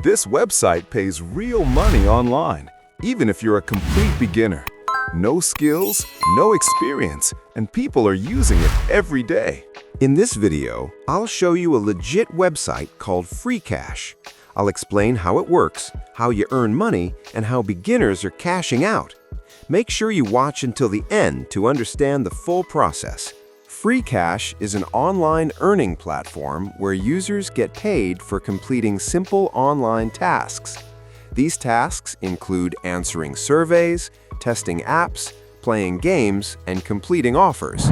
This website pays real money online, even if you're a complete beginner. No skills, no experience, and people are using it every day. In this video, I'll show you a legit website called Freecash. I'll explain how it works, how you earn money, and how beginners are cashing out. Make sure you watch until the end to understand the full process. Freecash is an online earning platform where users get paid for completing simple online tasks. These tasks include answering surveys, testing apps, playing games, and completing offers.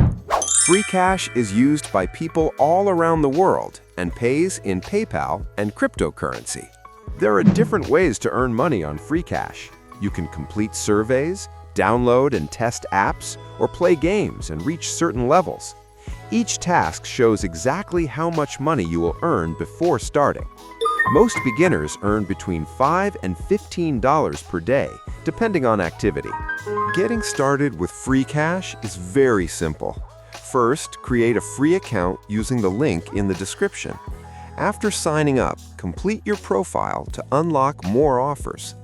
Freecash is used by people all around the world and pays in PayPal and cryptocurrency. There are different ways to earn money on Freecash. You can complete surveys, download and test apps, or play games and reach certain levels. Each task shows exactly how much money you will earn before starting. Most beginners earn between $5 and $15 per day, depending on activity. Getting started with Freecash is very simple. First, create a free account using the link in the description. After signing up, complete your profile to unlock more offers.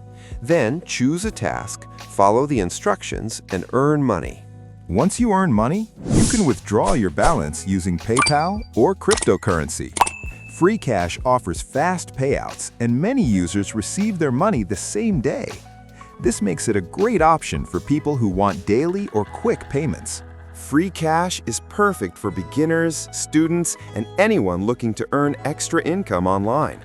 Then choose a task, follow the instructions, and earn money. Once you earn money, you can withdraw your balance using PayPal or cryptocurrency. Freecash offers fast payouts, and many users receive their money the same day. This makes it a great option for people who want daily or quick payments. Freecash is perfect for beginners, students, and anyone looking to earn extra income online.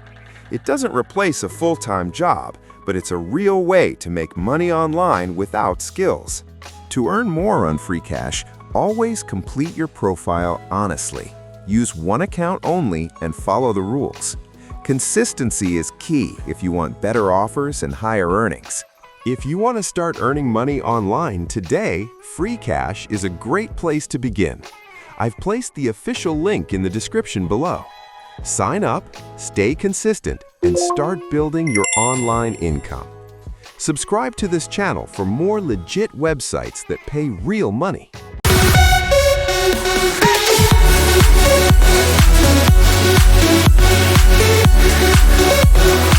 It doesn't replace a full-time job, but it's a real way to make money online without skills. To earn more on Freecash, always complete your profile honestly. Use one account only and follow the rules. Consistency is key if you want better offers and higher earnings. If you want to start earning money online today, Freecash is a great place to begin. I've placed the official link in the description below. Sign up, stay consistent, and start building your online income. Subscribe to this channel for more legit websites that pay real money. We'll be right back.